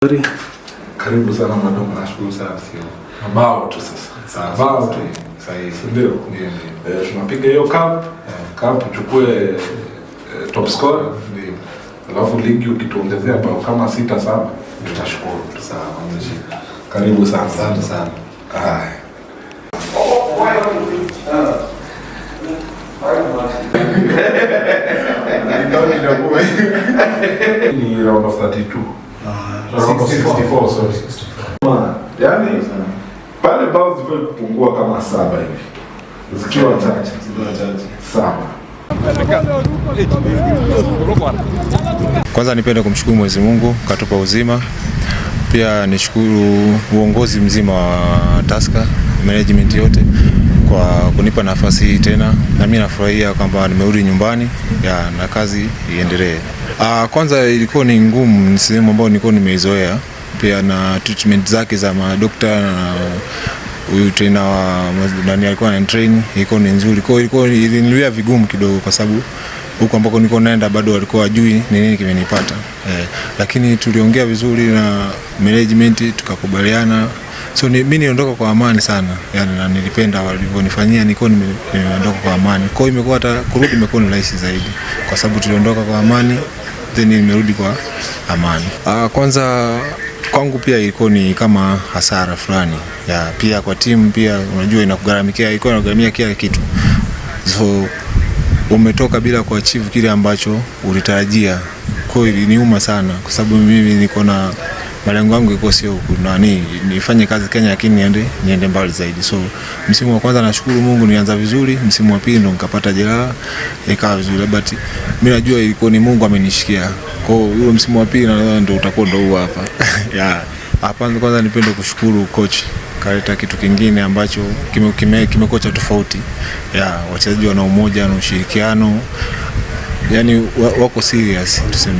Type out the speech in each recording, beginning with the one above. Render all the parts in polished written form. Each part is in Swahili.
Karibu sana madam, nashukuru sana sio. Mabao tu sasa. Mabao tu. Sahihi. Ndio. Tunapiga hiyo cup. Cup tuchukue top scorer. Ndio. Alafu ligi ukituongezea bao kama 6-7 tutashukuru. Sawa, mzee. Karibu sana. Asante sana. Haya. Ni round of 32. Round of 64, sorry. Yaani pale bao zilikuwa kupungua kama 7 hivi. Zikiwa chache. Sawa. Kwanza nipende kumshukuru Mwenyezi Mungu katupa uzima. Pia nishukuru uongozi mzima wa Tusker, management yote kwa kunipa nafasi hii tena, na mimi nafurahia kwamba nimerudi nyumbani na kazi iendelee. Kwanza ilikuwa ni ngumu, ni sehemu ambayo nilikuwa nimeizoea, pia na treatment zake za madokta na huyu trainer wa nani alikuwa ana train ilikuwa ni nzuri. Kwa hiyo iliniwia vigumu kidogo kwa sababu huko ambako nilikuwa naenda bado walikuwa wajui ni nini kimenipata. Lakini tuliongea vizuri na management tukakubaliana. So mimi niondoka kwa amani sana. Yaani na nilipenda walivyonifanyia, nilikuwa nimeondoka kwa amani. Kwa hiyo imekuwa hata kurudi imekuwa ni rahisi zaidi kwa sababu tuliondoka kwa amani then nimerudi kwa amani. Kwanza kwangu pia ilikuwa ni kama hasara fulani. Pia kwa timu pia unajua inakugharamikia, ilikuwa inagharamia kila kitu. So umetoka bila kuachieve kile ambacho ulitarajia. Kwa hiyo iliniuma sana kwa sababu mimi niko na malengo yangu iko sio nifanye kazi Kenya lakini niende mbali zaidi. So msimu wa kwanza nashukuru Mungu nianza vizuri, msimu wa pili ndo nikapata jeraha ikawa vizuri, but mimi najua ilikuwa ni Mungu amenishikia. Kwa hiyo yule msimu wa pili na ndo utakuwa ndo huu hapa. Hapa kwanza nipende kushukuru coach, kaleta kitu kingine ambacho kimekocha tofauti. Wachezaji wana umoja na ushirikiano. Yaani wako serious tuseme,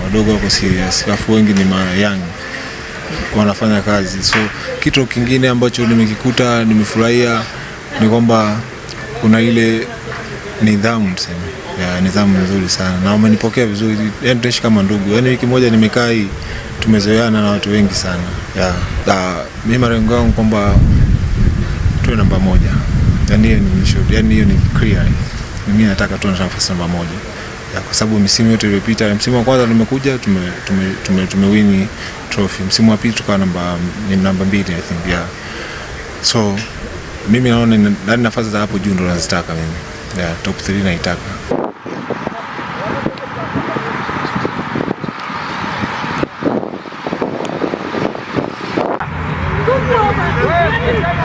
wadogo wako serious. Alafu wengi ni young wanafanya kazi. So kitu kingine ambacho nimekikuta nimefurahia ni kwamba kuna ile nidhamu tuseme. Nidhamu nzuri sana. Na wamenipokea vizuri. Yaani tunaishi kama ndugu. Yaani wiki moja nimekaa hii tumezoeana na watu wengi sana. Mimi malengo yangu kwamba tuwe namba 1. Yaani hiyo ni clear. Mimi nataka tuwe nafasi namba 1. Kwa sababu msimu yote iliyopita, msimu wa kwanza nimekuja tumewin trophy. Msimu wa pili tukawa namba 2 I think. So mimi naona ndani nafasi za hapo juu ndo nazitaka mimi. Top 3 naitaka. Go,